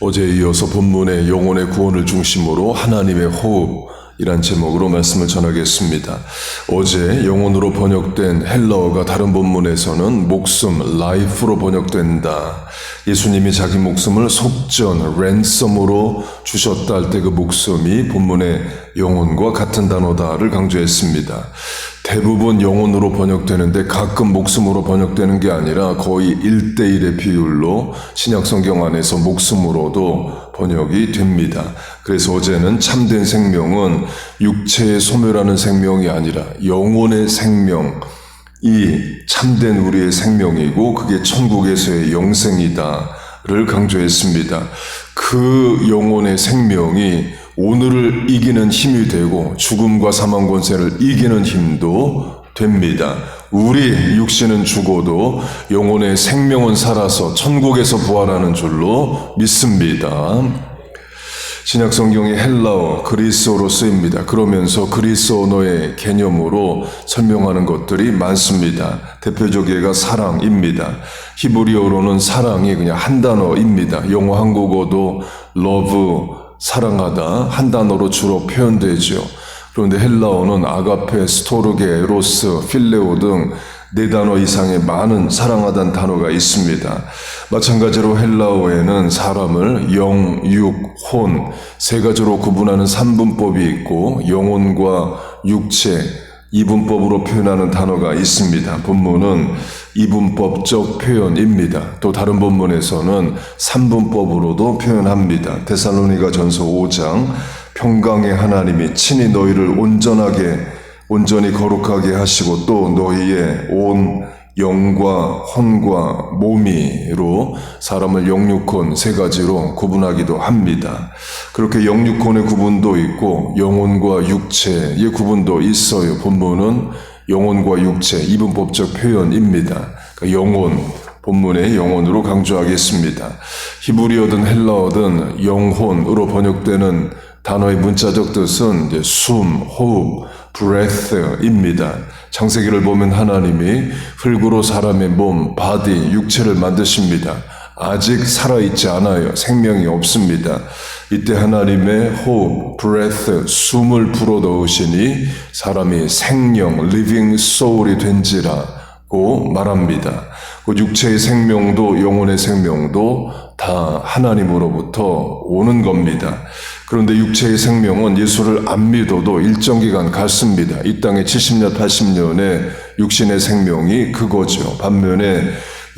어제에 이어서 본문의 영혼의 구원을 중심으로 하나님의 호흡이란 제목으로 말씀을 전하겠습니다. 어제 영혼으로 번역된 헬라어가 다른 본문에서는 목숨, life로 번역된다. 예수님이 자기 목숨을 속전, ransom으로 주셨다 할 때 그 목숨이 본문의 영혼과 같은 단어다를 강조했습니다. 대부분 영혼으로 번역되는데 가끔 목숨으로 번역되는 게 아니라 거의 1:1의 비율로 신약 성경 안에서 목숨으로도 번역이 됩니다. 그래서 어제는 참된 생명은 육체의 소멸하는 생명이 아니라 영혼의 생명이 참된 우리의 생명이고 그게 천국에서의 영생이다를 강조했습니다. 그 영혼의 생명이 오늘을 이기는 힘이 되고 죽음과 사망 권세를 이기는 힘도 됩니다. 우리 육신은 죽어도 영혼의 생명은 살아서 천국에서 부활하는 줄로 믿습니다. 신약 성경이 헬라어, 그리스어로 쓰입니다. 그러면서 그리스 언어의 개념으로 설명하는 것들이 많습니다. 대표적 예가 사랑입니다. 히브리어로는 사랑이 그냥 한 단어입니다. 영어, 한국어도 love, 사랑하다 한 단어로 주로 표현되죠. 그런데 헬라어는 아가페, 스토르게, 에로스, 필레오 등 4단어 이상의 많은 사랑하다는 단어가 있습니다. 마찬가지로 헬라어에는 사람을 영, 육, 혼 3가지로 구분하는 3분법이 있고 영혼과 육체 2분법으로 표현하는 단어가 있습니다. 본문은 2분법적 표현입니다. 또 다른 본문에서는 3분법으로도 표현합니다. 데살로니가 전서 5장 평강의 하나님이 친히 너희를 온전히 거룩하게 하시고 또 너희의 온 영과 혼과 몸이로 사람을 영육혼 3가지로 구분하기도 합니다. 그렇게 영육혼의 구분도 있고 영혼과 육체의 구분도 있어요. 본문은 영혼과 육체 2분법적 표현입니다. 그러니까 영혼, 본문의 영혼으로 강조하겠습니다. 히브리어든 헬라어든 영혼으로 번역되는 단어의 문자적 뜻은 이제 숨, 호흡, breath입니다. 창세기를 보면 하나님이 흙으로 사람의 몸, body, 육체를 만드십니다. 아직 살아있지 않아요. 생명이 없습니다. 이때 하나님의 호흡, breath, 숨을 불어넣으시니 사람이 생명, living soul이 된지라고 말합니다. 그 육체의 생명도 영혼의 생명도 다 하나님으로부터 오는 겁니다. 그런데 육체의 생명은 예수를 안 믿어도 일정 기간 갔습니다. 이 땅에 70년, 80년의 육신의 생명이 그거죠. 반면에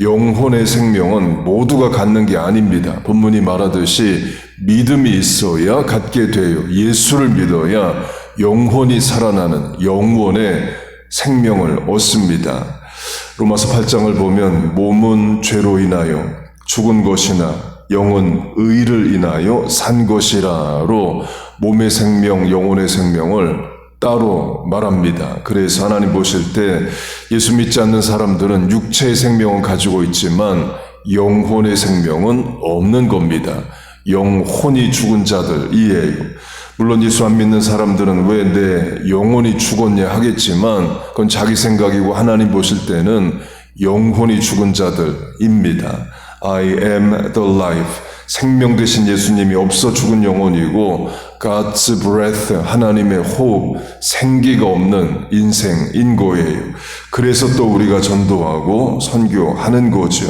영혼의 생명은 모두가 갖는 게 아닙니다. 본문이 말하듯이 믿음이 있어야 갖게 돼요. 예수를 믿어야 영혼이 살아나는 영혼의 생명을 얻습니다. 로마서 8장을 보면 몸은 죄로 인하여 죽은 것이나 영은 의를 인하여 산 것이라로 몸의 생명, 영혼의 생명을 따로 말합니다. 그래서 하나님 보실 때 예수 믿지 않는 사람들은 육체의 생명은 가지고 있지만 영혼의 생명은 없는 겁니다. 영혼이 죽은 자들이에요. 물론 예수 안 믿는 사람들은 왜 내 영혼이 죽었냐 하겠지만 그건 자기 생각이고 하나님 보실 때는 영혼이 죽은 자들입니다. I am the life. 생명 되신 예수님이 없어 죽은 영혼이고 God's breath, 하나님의 호흡, 생기가 없는 인생인 거예요. 그래서 또 우리가 전도하고 선교하는 거죠.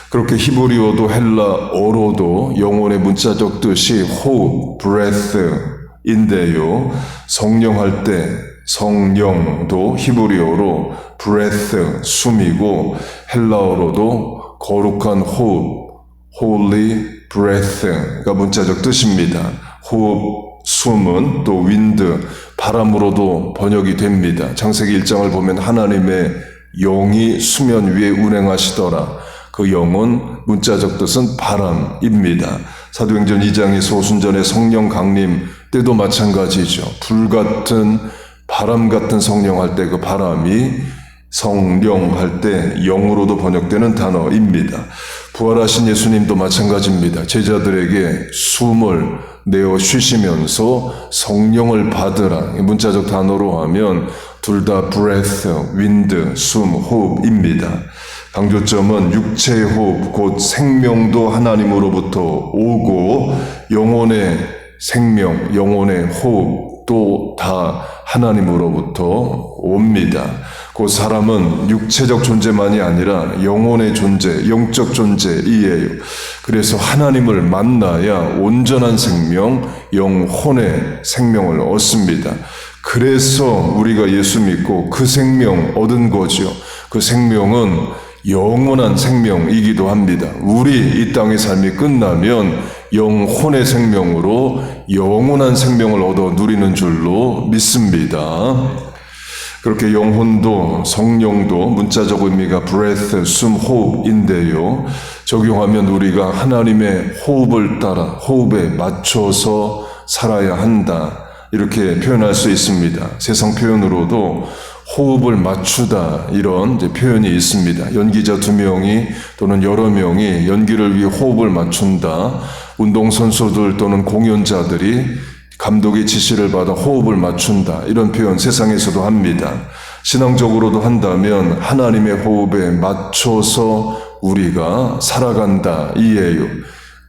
그렇게 히브리어도 헬라어로도 영혼의 문자적 뜻이 호흡, breath인데요. 성령할 때 성령도 히브리어로 breath, 숨이고 헬라어로도 거룩한 호흡, holy breath가 문자적 뜻입니다. 호흡, 숨은 또 wind, 바람으로도 번역이 됩니다. 창세기 1장을 보면 하나님의 영이 수면 위에 운행하시더라. 그 영은 문자적 뜻은 바람입니다. 사도행전 2장에서 오순절의 성령 강림 때도 마찬가지죠. 불같은 바람 같은 성령 할 때 그 바람이 성령 할 때 영으로도 번역되는 단어입니다. 부활하신 예수님도 마찬가지입니다. 제자들에게 숨을 내어 쉬시면서 성령을 받으라. 문자적 단어로 하면 둘 다 breath, wind, 숨, 호흡입니다. 강조점은 육체의 호흡, 곧 생명도 하나님으로부터 오고 영혼의 생명, 영혼의 호흡도 다 하나님으로부터 옵니다. 그 사람은 육체적 존재만이 아니라 영혼의 존재, 영적 존재이에요. 그래서 하나님을 만나야 온전한 생명, 영혼의 생명을 얻습니다. 그래서 우리가 예수 믿고 그 생명 얻은 거죠. 그 생명은 영원한 생명이기도 합니다. 우리 이 땅의 삶이 끝나면 영혼의 생명으로 영원한 생명을 얻어 누리는 줄로 믿습니다. 그렇게 영혼도 성령도 문자적 의미가 breath, 숨, 호흡인데요. 적용하면 우리가 하나님의 호흡을 따라 호흡에 맞춰서 살아야 한다. 이렇게 표현할 수 있습니다. 세상 표현으로도 호흡을 맞추다 이런 표현이 있습니다. 연기자 2명이 또는 여러 명이 연기를 위해 호흡을 맞춘다. 운동선수들 또는 공연자들이 감독의 지시를 받아 호흡을 맞춘다. 이런 표현 세상에서도 합니다. 신앙적으로도 한다면 하나님의 호흡에 맞춰서 우리가 살아간다 이에요.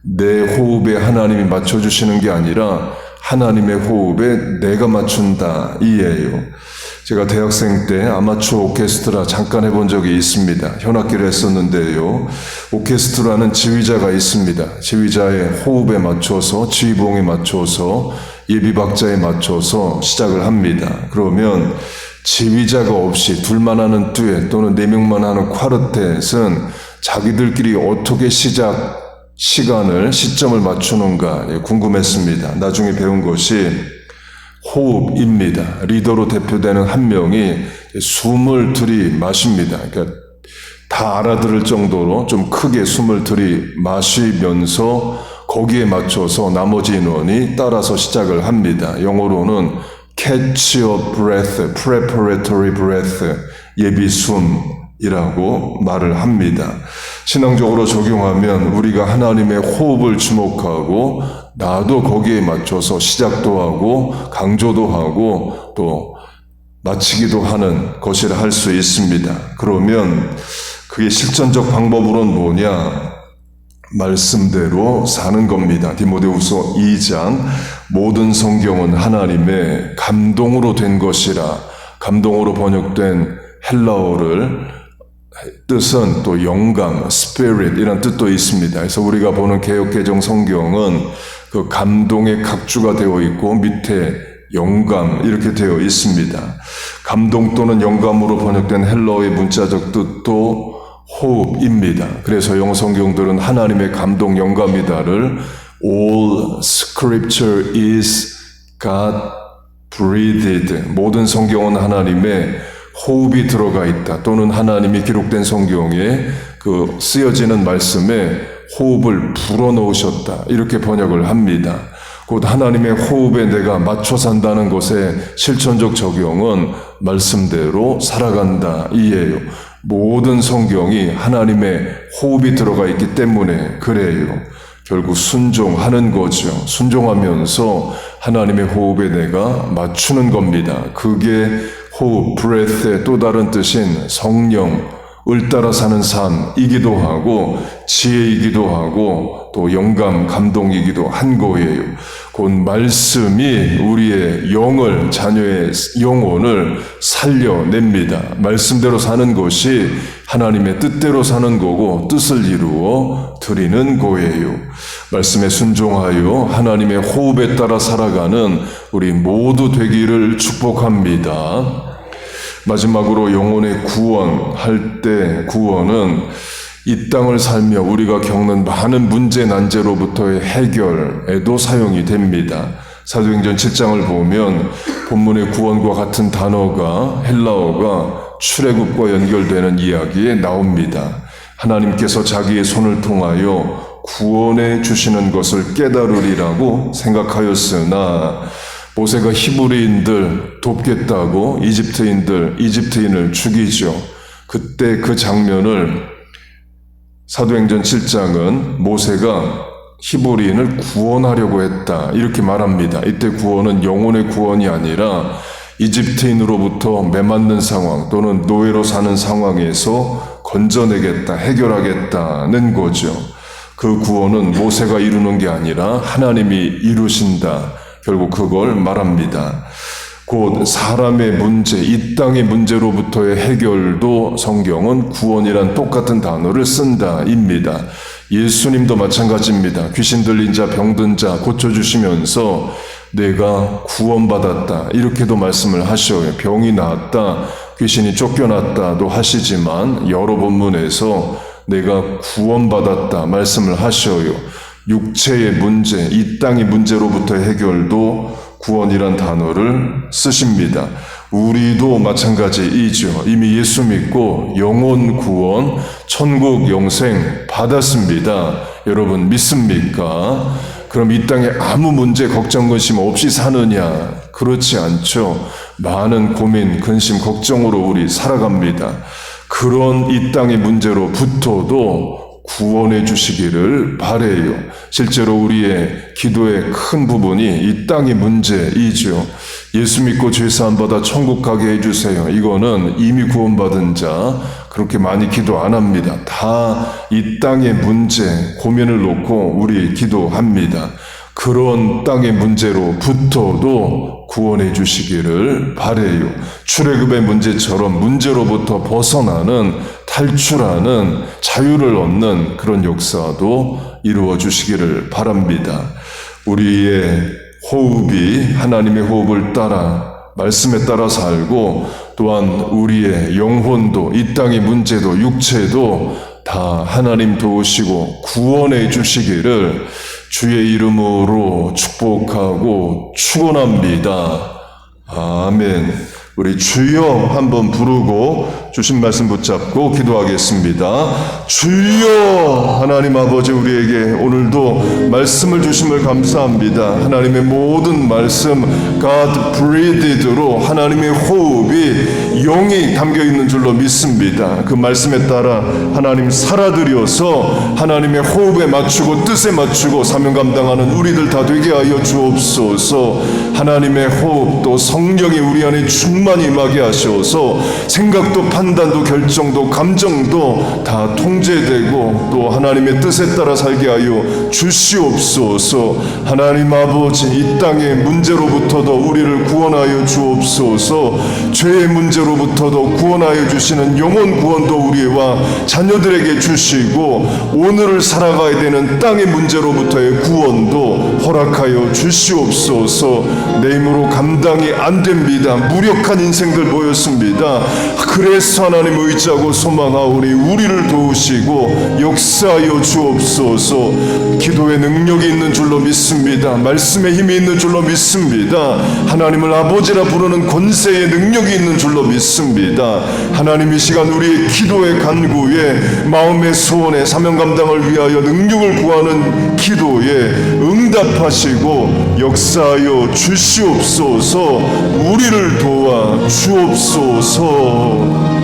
내 호흡에 하나님이 맞춰주시는 게 아니라 하나님의 호흡에 내가 맞춘다 이에요. 제가 대학생 때 아마추어 오케스트라 잠깐 해본 적이 있습니다. 현악기를 했었는데요. 오케스트라는 지휘자가 있습니다. 지휘자의 호흡에 맞춰서 지휘봉에 맞춰서 예비박자에 맞춰서 시작을 합니다. 그러면 지휘자가 없이 둘만 하는 듀엣 또는 4명만 하는 콰르텟은 자기들끼리 어떻게 시점을 맞추는가 궁금했습니다. 나중에 배운 것이 호흡입니다. 리더로 대표되는 한 명이 숨을 들이마십니다. 그러니까 다 알아들을 정도로 좀 크게 숨을 들이마시면서 거기에 맞춰서 나머지 인원이 따라서 시작을 합니다. 영어로는 catch your breath, preparatory breath, 예비 숨이라고 말을 합니다. 신앙적으로 적용하면 우리가 하나님의 호흡을 주목하고 나도 거기에 맞춰서 시작도 하고 강조도 하고 또 마치기도 하는 것이라 할 수 있습니다. 그러면 그게 실전적 방법으로는 뭐냐? 말씀대로 사는 겁니다. 디모데후서 2장 모든 성경은 하나님의 감동으로 된 것이라. 감동으로 번역된 헬라어를 뜻은 또 영감, spirit 이런 뜻도 있습니다. 그래서 우리가 보는 개역개정 성경은 그 감동의 각주가 되어 있고 밑에 영감 이렇게 되어 있습니다. 감동 또는 영감으로 번역된 헬라어의 문자적 뜻도 호흡입니다. 그래서 영어 성경들은 하나님의 감동 영감이다를 all scripture is God breathed, 모든 성경은 하나님의 호흡이 들어가 있다 또는 하나님이 기록된 성경에 그 쓰여지는 말씀에 호흡을 불어넣으셨다 이렇게 번역을 합니다. 곧 하나님의 호흡에 내가 맞춰 산다는 것의 실천적 적용은 말씀대로 살아간다 이에요. 모든 성경이 하나님의 호흡이 들어가 있기 때문에 그래요. 결국 순종하는 거죠. 순종하면서 하나님의 호흡에 내가 맞추는 겁니다. 그게 호흡, breath의 또 다른 뜻인 성령을 따라 사는 삶이기도 하고 지혜이기도 하고 또 영감, 감동이기도 한 거예요. 곧 말씀이 우리의 영을, 자녀의 영혼을 살려냅니다. 말씀대로 사는 것이 하나님의 뜻대로 사는 거고 뜻을 이루어 드리는 거예요. 말씀에 순종하여 하나님의 호흡에 따라 살아가는 우리 모두 되기를 축복합니다. 마지막으로 영혼의 구원할 때 구원은 이 땅을 살며 우리가 겪는 많은 문제 난제로부터의 해결에도 사용이 됩니다. 사도행전 7장을 보면 본문의 구원과 같은 단어가 헬라어가 출애굽과 연결되는 이야기에 나옵니다. 하나님께서 자기의 손을 통하여 구원해 주시는 것을 깨달으리라고 생각하였으나 모세가 히브리인들 돕겠다고 이집트인을 죽이죠. 그때 그 장면을 사도행전 7장은 모세가 히브리인을 구원하려고 했다 이렇게 말합니다. 이때 구원은 영혼의 구원이 아니라 이집트인으로부터 매맞는 상황 또는 노예로 사는 상황에서 건져내겠다, 해결하겠다는 거죠. 그 구원은 모세가 이루는 게 아니라 하나님이 이루신다. 결국 그걸 말합니다. 곧 사람의 문제, 이 땅의 문제로부터의 해결도 성경은 구원이란 똑같은 단어를 쓴다입니다. 예수님도 마찬가지입니다. 귀신 들린 자, 병든 자 고쳐주시면서 내가 구원받았다 이렇게도 말씀을 하셔요. 병이 나았다, 귀신이 쫓겨났다도 하시지만 여러 본문에서 내가 구원받았다 말씀을 하셔요. 육체의 문제, 이 땅의 문제로부터의 해결도 구원이란 단어를 쓰십니다. 우리도 마찬가지이죠. 이미 예수 믿고 영혼 구원, 천국 영생 받았습니다. 여러분 믿습니까? 그럼 이 땅에 아무 문제, 걱정, 근심 없이 사느냐? 그렇지 않죠. 많은 고민, 근심, 걱정으로 우리 살아갑니다. 그런 이 땅의 문제로부터도 구원해 주시기를 바라요. 실제로 우리의 기도의 큰 부분이 이 땅의 문제이죠. 예수 믿고 죄사함 받아 천국 가게 해주세요. 이거는 이미 구원받은 자 그렇게 많이 기도 안 합니다. 다 이 땅의 문제, 고민을 놓고 우리 기도합니다. 그런 땅의 문제로부터도 구원해 주시기를 바라요. 출애굽의 문제처럼 문제로부터 벗어나는, 탈출하는, 자유를 얻는 그런 역사도 이루어 주시기를 바랍니다. 우리의 호흡이 하나님의 호흡을 따라 말씀에 따라 살고, 또한 우리의 영혼도, 이 땅의 문제도, 육체도 다 하나님 도우시고 구원해 주시기를 주의 이름으로 축복하고 축원합니다. 아멘. 우리 주여 한번 부르고 주신 말씀 붙잡고 기도하겠습니다. 주여, 하나님 아버지, 우리에게 오늘도 말씀을 주심을 감사합니다. 하나님의 모든 말씀 God breathed로 하나님의 호흡이 영이 담겨있는 줄로 믿습니다. 그 말씀에 따라 하나님 살아들여서 하나님의 호흡에 맞추고 뜻에 맞추고 사명 감당하는 우리들 다 되게 하여 주옵소서. 하나님의 호흡, 또 성령이 우리 안에 충만히 임하게 하셔서 생각도 판단도 결정도 감정도 다 통제되고 또 하나님의 뜻에 따라 살게 하여 주시옵소서. 하나님 아버지, 이 땅의 문제로부터도 우리를 구원하여 주옵소서. 죄의 문제로부터도 구원하여 주시는 영혼 구원도 우리와 자녀들에게 주시고, 오늘을 살아가야 되는 땅의 문제로부터의 구원도 허락하여 주시옵소서. 내 힘으로 감당이 안 됩니다. 무력한 인생들 모였습니다. 그래서 하나님 의지하고 소망하오니 우리를 도우시고 역사하여 주옵소서. 기도의 능력이 있는 줄로 믿습니다. 말씀의 힘이 있는 줄로 믿습니다. 하나님을 아버지라 부르는 권세의 능력이 있는 줄로 믿습니다. 하나님, 이 시간 우리의 기도의 간구에, 마음의 소원에, 사명 감당을 위하여 능력을 구하는 기도에 응답하시고 역사하여 주시옵소서. 우리를 도와 주옵소서.